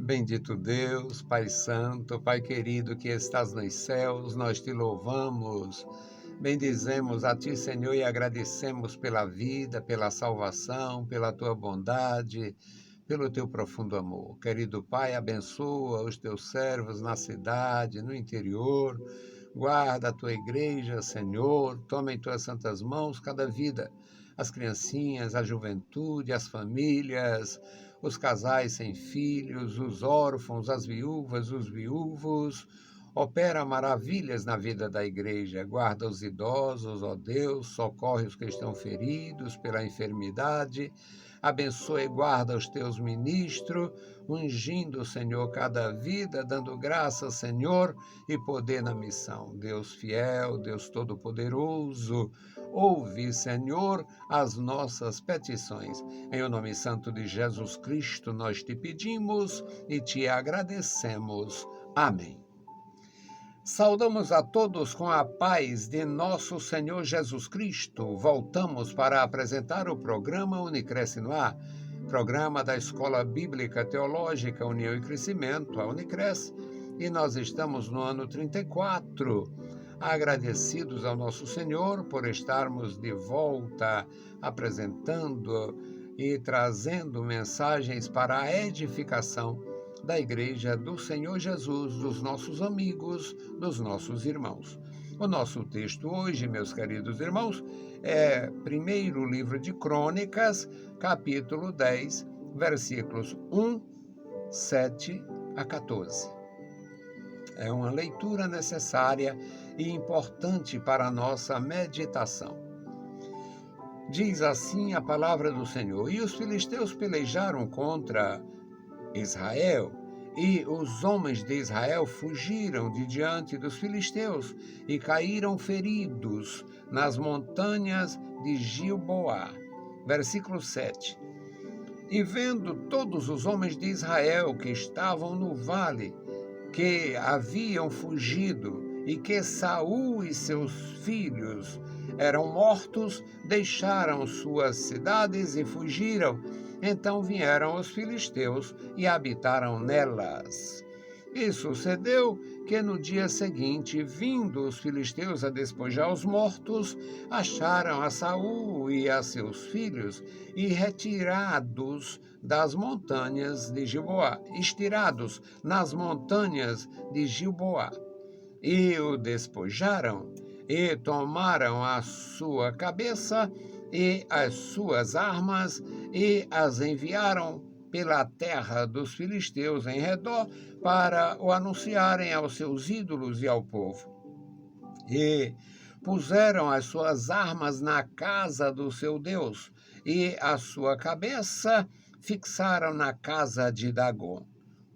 Bendito Deus, Pai Santo, Pai querido que estás nos céus, nós te louvamos, bendizemos a ti, Senhor, e agradecemos pela vida, pela salvação, pela tua bondade, pelo teu profundo amor. Querido Pai, abençoa os teus servos na cidade, no interior, guarda a tua igreja, Senhor, toma em tuas santas mãos cada vida, as criancinhas, a juventude, as famílias, os casais sem filhos, os órfãos, as viúvas, os viúvos. Opera maravilhas na vida da igreja, guarda os idosos, ó Deus, socorre os que estão feridos pela enfermidade, abençoa e guarda os teus ministros, ungindo, Senhor, cada vida, dando graça, Senhor, e poder na missão. Deus fiel, Deus todo-poderoso, ouve, Senhor, as nossas petições. Em o nome santo de Jesus Cristo nós te pedimos e te agradecemos. Amém. Saudamos a todos com a paz de nosso Senhor Jesus Cristo. Voltamos para apresentar o programa Unicresce no Ar, programa da Escola Bíblica Teológica União e Crescimento, a Unicresce, e nós estamos no ano 34, agradecidos ao nosso Senhor por estarmos de volta apresentando e trazendo mensagens para a edificação da Igreja do Senhor Jesus, dos nossos amigos, dos nossos irmãos. O nosso texto hoje, meus queridos irmãos, é primeiro livro de Crônicas, capítulo 10, versículos 1, 7 a 14. É uma leitura necessária e importante para a nossa meditação. Diz assim a palavra do Senhor: E os filisteus pelejaram contra Israel, e os homens de Israel fugiram de diante dos filisteus e caíram feridos nas montanhas de Gilboá. Versículo 7. E vendo todos os homens de Israel que estavam no vale, que haviam fugido, e que Saul e seus filhos eram mortos, deixaram suas cidades e fugiram. Então vieram os filisteus e habitaram nelas. E sucedeu que no dia seguinte, vindo os filisteus a despojar os mortos, acharam a Saul e a seus filhos e retirados das montanhas de Gilboá, estirados nas montanhas de Gilboá. E o despojaram e tomaram a sua cabeça e as suas armas e as enviaram pela terra dos filisteus em redor para o anunciarem aos seus ídolos e ao povo. E puseram as suas armas na casa do seu Deus e a sua cabeça fixaram na casa de Dagom.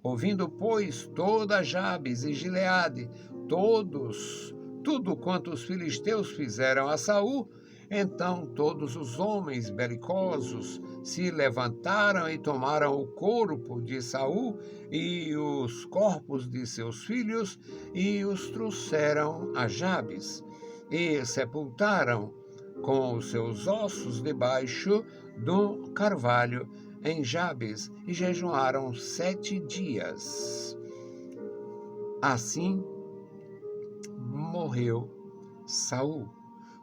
Ouvindo, pois, toda Jabes e Gileade, tudo quanto os filisteus fizeram a Saul, então todos os homens belicosos se levantaram e tomaram o corpo de Saul e os corpos de seus filhos e os trouxeram a Jabes e sepultaram com os seus ossos debaixo do carvalho em Jabes e jejuaram 7 dias. Assim morreu Saul,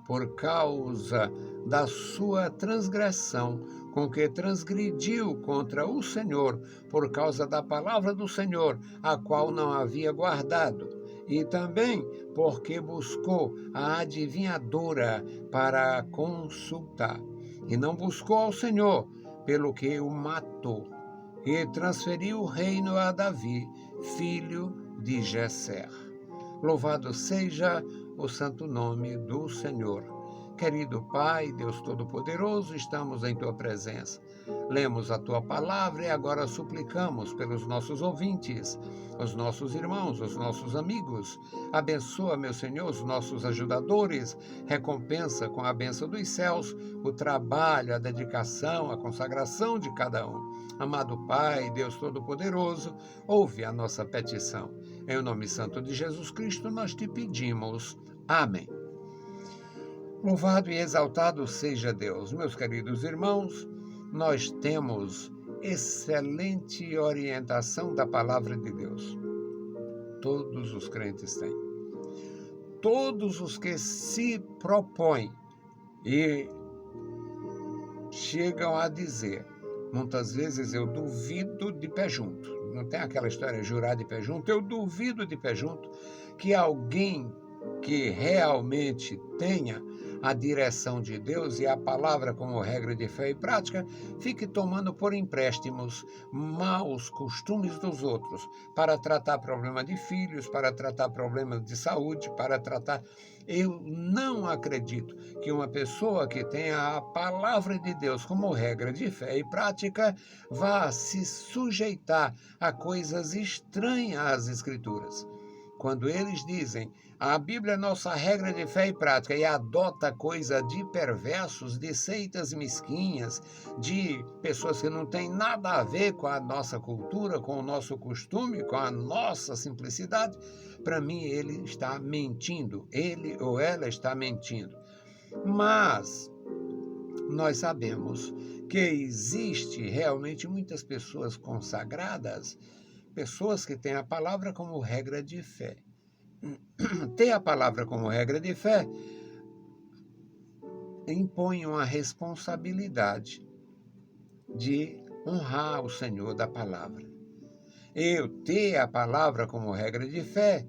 por causa da sua transgressão, com que transgrediu contra o Senhor, por causa da palavra do Senhor, a qual não havia guardado, e também porque buscou a adivinhadora para consultar, e não buscou ao Senhor, pelo que o matou, e transferiu o reino a Davi, filho de Jesser. Louvado seja o santo nome do Senhor. Querido Pai, Deus Todo-Poderoso, estamos em Tua presença. Lemos a Tua palavra e agora suplicamos pelos nossos ouvintes, os nossos irmãos, os nossos amigos. Abençoa, meu Senhor, os nossos ajudadores, recompensa com a bênção dos céus o trabalho, a dedicação, a consagração de cada um. Amado Pai, Deus Todo-Poderoso, ouve a nossa petição. Em nome santo de Jesus Cristo nós te pedimos. Amém. Louvado e exaltado seja Deus. Meus queridos irmãos, nós temos excelente orientação da palavra de Deus. Todos os crentes têm. Todos os que se propõem e chegam a dizer, muitas vezes eu duvido de pé junto, não tem aquela história jurar de pé junto, eu duvido de pé junto que alguém que realmente tenha a direção de Deus e a palavra como regra de fé e prática, fique tomando por empréstimos maus costumes dos outros para tratar problema de filhos, para tratar problemas de saúde, para tratar... Eu não acredito que uma pessoa que tenha a palavra de Deus como regra de fé e prática vá se sujeitar a coisas estranhas às Escrituras. Quando eles dizem, a Bíblia é nossa regra de fé e prática, e adota coisa de perversos, de seitas mesquinhas, de pessoas que não têm nada a ver com a nossa cultura, com o nosso costume, com a nossa simplicidade, para mim ele está mentindo, ele ou ela está mentindo. Mas nós sabemos que existe realmente muitas pessoas consagradas, pessoas que têm a palavra como regra de fé. Ter a palavra como regra de fé impõe uma responsabilidade de honrar o Senhor da palavra. Eu ter a palavra como regra de fé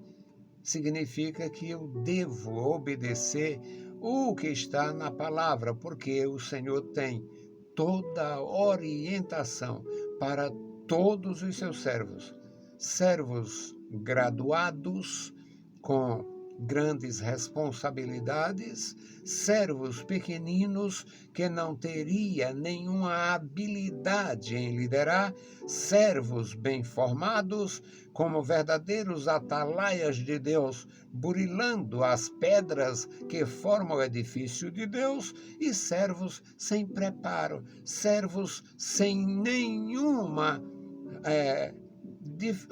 significa que eu devo obedecer o que está na palavra, porque o Senhor tem toda a orientação para todos os seus servos, servos graduados com grandes responsabilidades, servos pequeninos que não teria nenhuma habilidade em liderar, servos bem formados, como verdadeiros atalaias de Deus, burilando as pedras que formam o edifício de Deus, e servos sem preparo, servos sem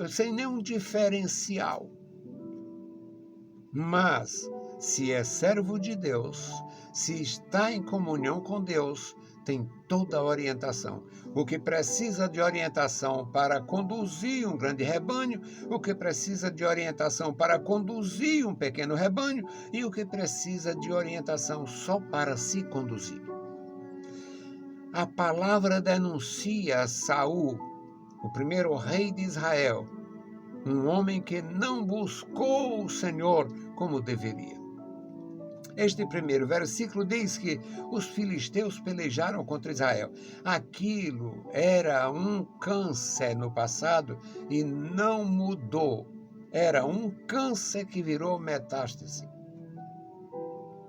sem nenhum diferencial. Mas, se é servo de Deus, se está em comunhão com Deus, tem toda a orientação. O que precisa de orientação para conduzir um grande rebanho, o que precisa de orientação para conduzir um pequeno rebanho e o que precisa de orientação só para se conduzir. A palavra denuncia Saul, o primeiro rei de Israel, um homem que não buscou o Senhor como deveria. Este primeiro versículo diz que os filisteus pelejaram contra Israel. Aquilo era um câncer no passado e não mudou. Era um câncer que virou metástase.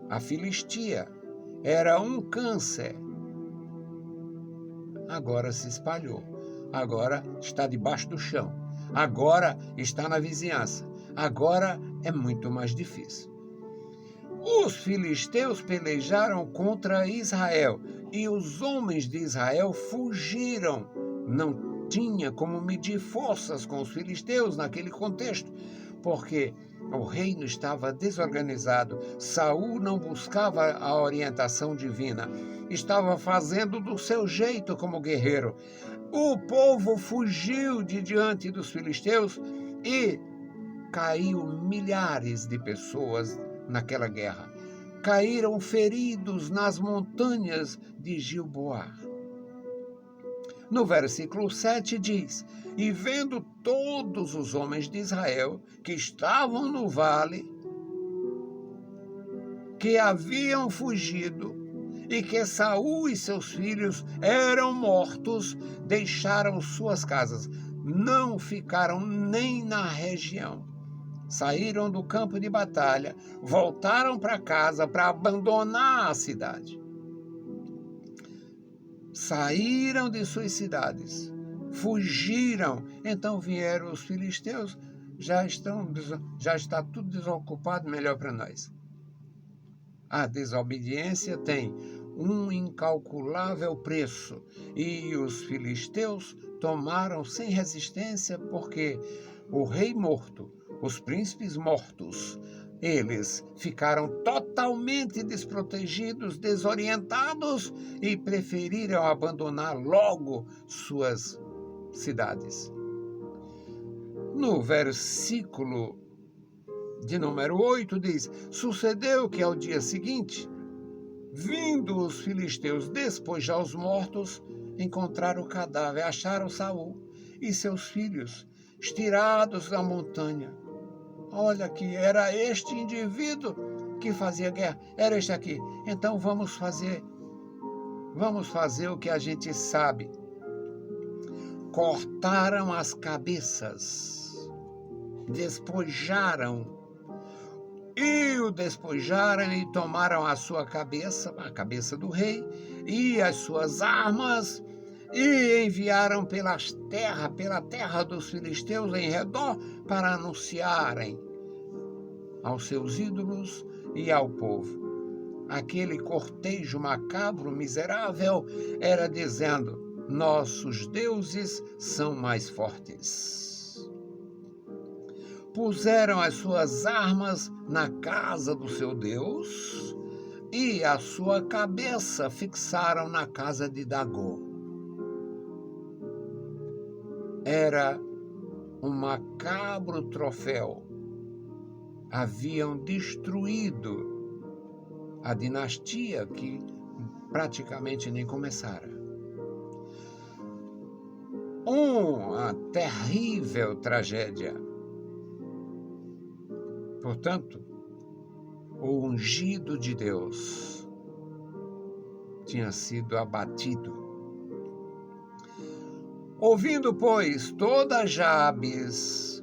A Filistia era um câncer. Agora se espalhou. Agora está debaixo do chão. Agora está na vizinhança. Agora é muito mais difícil. Os filisteus pelejaram contra Israel e os homens de Israel fugiram. Não tinha como medir forças com os filisteus naquele contexto, porque o reino estava desorganizado. Saul não buscava a orientação divina, estava fazendo do seu jeito como guerreiro. O povo fugiu de diante dos filisteus e caiu milhares de pessoas naquela guerra. Caíram feridos nas montanhas de Gilboá. No versículo 7 diz, e vendo todos os homens de Israel que estavam no vale, que haviam fugido, e que Saul e seus filhos eram mortos, deixaram suas casas, não ficaram nem na região. Saíram do campo de batalha, voltaram para casa para abandonar a cidade. Saíram de suas cidades, fugiram. Então vieram os filisteus, já está tudo desocupado, melhor para nós. A desobediência tem um incalculável preço e os filisteus tomaram sem resistência porque o rei morto, os príncipes mortos, eles ficaram totalmente desprotegidos, desorientados e preferiram abandonar logo suas cidades. No versículo de número 8 diz: sucedeu que ao dia seguinte, vindo os filisteus despojar os mortos, encontraram o cadáver, acharam Saul e seus filhos estirados da montanha. Olha que era este indivíduo que fazia guerra, era este aqui. Então vamos fazer o que a gente sabe. Cortaram as cabeças, despojaram, e o despojaram e tomaram a sua cabeça, a cabeça do rei, e as suas armas, e enviaram pela terra dos filisteus em redor, para anunciarem aos seus ídolos e ao povo. Aquele cortejo macabro, miserável, era dizendo: nossos deuses são mais fortes. Puseram as suas armas na casa do seu Deus e a sua cabeça fixaram na casa de Dagom. Era um macabro troféu. Haviam destruído a dinastia que praticamente nem começara. Uma terrível tragédia. Portanto, o ungido de Deus tinha sido abatido. Ouvindo, pois, toda Jabes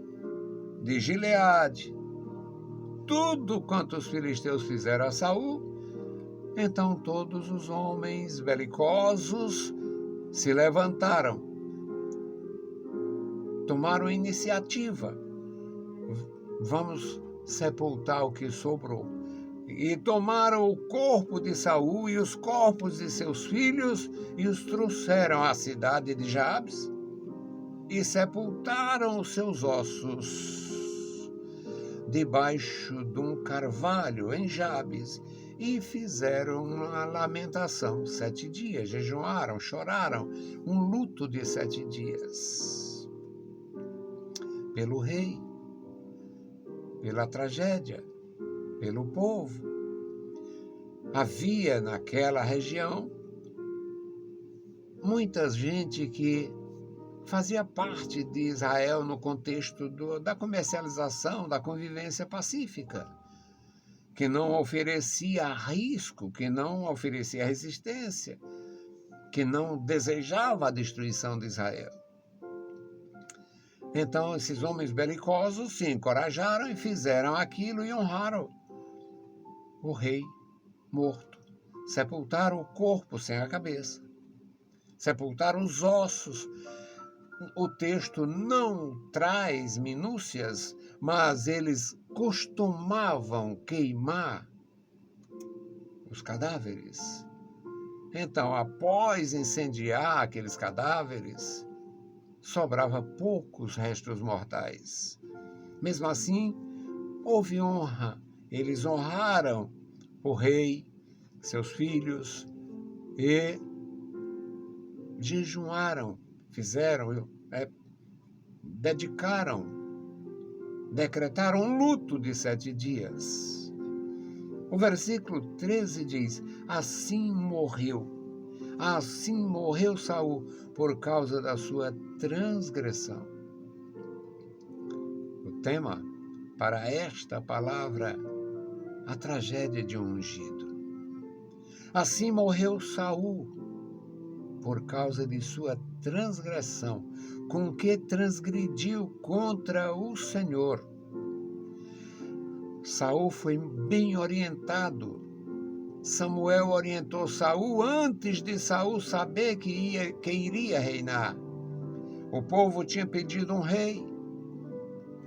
de Gileade, tudo quanto os filisteus fizeram a Saul, então todos os homens belicosos se levantaram, tomaram iniciativa. Vamos sepultar o que sobrou. E tomaram o corpo de Saul e os corpos de seus filhos e os trouxeram à cidade de Jabes e sepultaram os seus ossos debaixo de um carvalho em Jabes e fizeram uma lamentação 7 dias, jejuaram, choraram, um luto de 7 dias pelo rei, pela tragédia, pelo povo. Havia naquela região muita gente que fazia parte de Israel no contexto da comercialização, da convivência pacífica, que não oferecia risco, que não oferecia resistência, que não desejava a destruição de Israel. Então, esses homens belicosos se encorajaram e fizeram aquilo e honraram o rei morto. Sepultaram o corpo sem a cabeça. Sepultaram os ossos. O texto não traz minúcias, mas eles costumavam queimar os cadáveres. Então, após incendiar aqueles cadáveres, sobrava poucos restos mortais. Mesmo assim, houve honra. Eles honraram o rei, seus filhos, e jejuaram, dedicaram, decretaram um luto de 7 dias. O versículo 13 diz: assim morreu Saul por causa da sua transgressão. O tema para esta palavra, a tragédia de um ungido. Assim morreu Saul por causa de sua transgressão, com que transgrediu contra o Senhor. Saul foi bem orientado. Samuel orientou Saul antes de Saul saber que iria reinar. O povo tinha pedido um rei.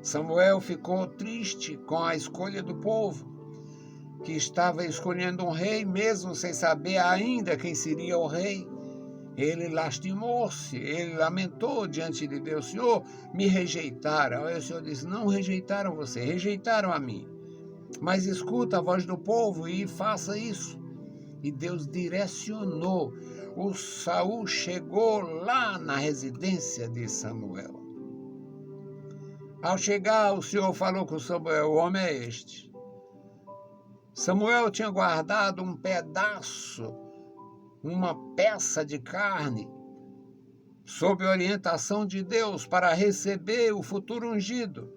Samuel ficou triste com a escolha do povo, que estava escolhendo um rei, mesmo sem saber ainda quem seria o rei. Ele lastimou-se, ele lamentou diante de Deus: Senhor, me rejeitaram. Aí o Senhor disse: não rejeitaram você, rejeitaram a mim. mas escuta a voz do povo e faça isso. E Deus direcionou. O Saul chegou lá na residência de Samuel. Ao chegar, o Senhor falou com Samuel: o homem é este. Samuel tinha guardado um pedaço, uma peça de carne, sob orientação de Deus, para receber o futuro ungido.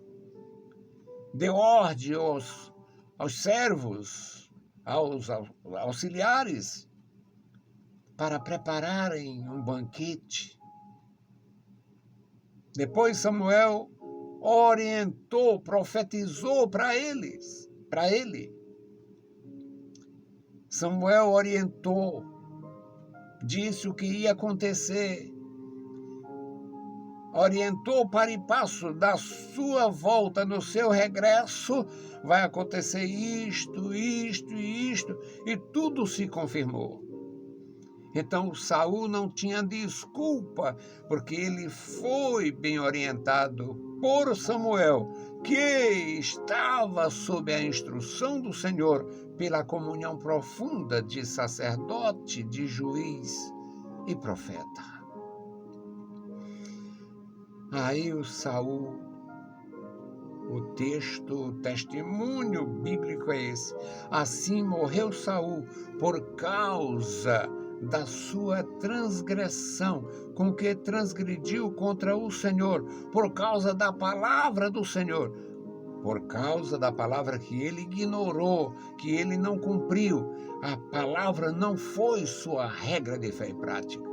Deu ordem aos servos, aos auxiliares, para prepararem um banquete. Depois Samuel orientou, profetizou para ele. Samuel orientou, disse o que ia acontecer, orientou para e passo da sua volta, no seu regresso, vai acontecer isto, isto e isto, e tudo se confirmou. Então Saul não tinha desculpa, porque ele foi bem orientado por Samuel, que estava sob a instrução do Senhor, pela comunhão profunda de sacerdote, de juiz e profeta. Aí o Saul, o testemunho bíblico é esse. Assim morreu Saul por causa da sua transgressão, com que transgrediu contra o Senhor, por causa da palavra do Senhor, por causa da palavra que ele ignorou, que ele não cumpriu. A palavra não foi sua regra de fé e prática.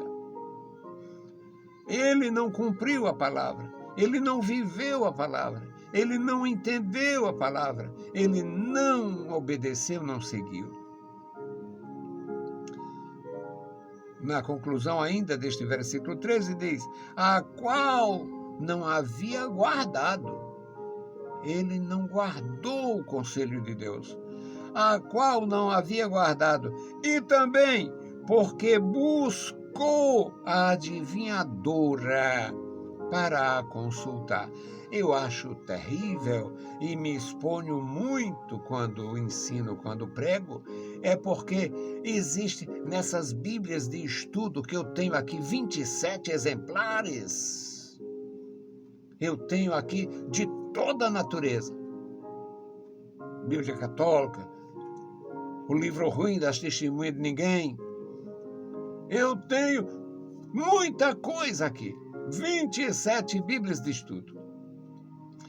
Ele não cumpriu a palavra, ele não viveu a palavra, ele não entendeu a palavra, ele não obedeceu, não seguiu. Na conclusão ainda deste versículo 13 diz: a qual não havia guardado. Ele não guardou o conselho de Deus, a qual não havia guardado. E também porque buscou a adivinhadora para a consultar. Eu acho terrível e me exponho muito quando ensino, quando prego, é porque existe nessas Bíblias de estudo que eu tenho aqui 27 exemplares. Eu tenho aqui de toda a natureza. Bíblia Católica, o livro ruim das testemunhas de ninguém. Eu tenho muita coisa aqui. 27 Bíblias de estudo.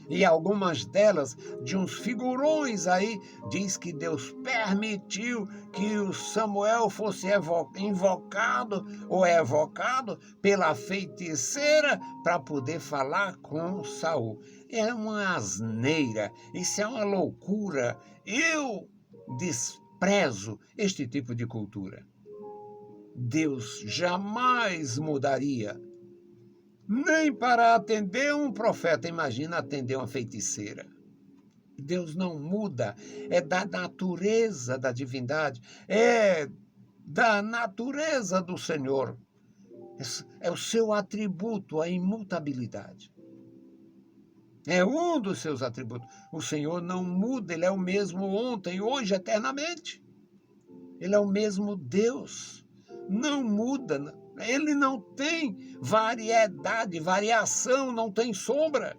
E algumas delas, de uns figurões aí, diz que Deus permitiu que o Samuel fosse invocado ou evocado pela feiticeira para poder falar com Saul. É uma asneira, isso é uma loucura. Eu desprezo este tipo de cultura. Deus jamais mudaria. Nem para atender um profeta, imagina atender uma feiticeira. Deus não muda, é da natureza da divindade, é da natureza do Senhor. É o seu atributo, a imutabilidade. É um dos seus atributos. O Senhor não muda, Ele é o mesmo ontem, hoje, eternamente. Ele é o mesmo Deus. Não muda, ele não tem variedade, variação, não tem sombra.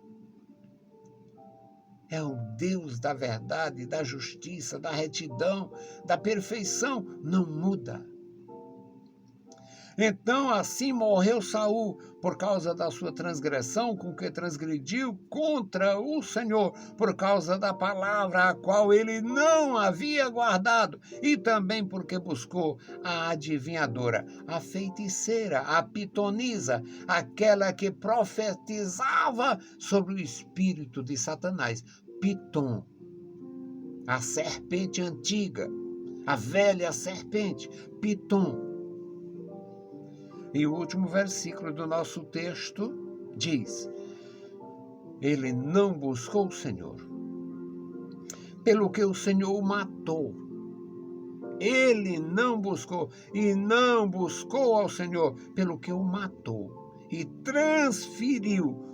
É o Deus da verdade, da justiça, da retidão, da perfeição, não muda. Então assim morreu Saul por causa da sua transgressão, com que transgrediu contra o Senhor, por causa da palavra a qual ele não havia guardado, e também porque buscou a adivinhadora, a feiticeira, a pitonisa, aquela que profetizava sobre o espírito de Satanás. Piton, a serpente antiga, a velha serpente, Piton. E o último versículo do nosso texto diz: ele não buscou o Senhor, pelo que o Senhor o matou. Ele não buscou, e não buscou ao Senhor, pelo que o matou, e transferiu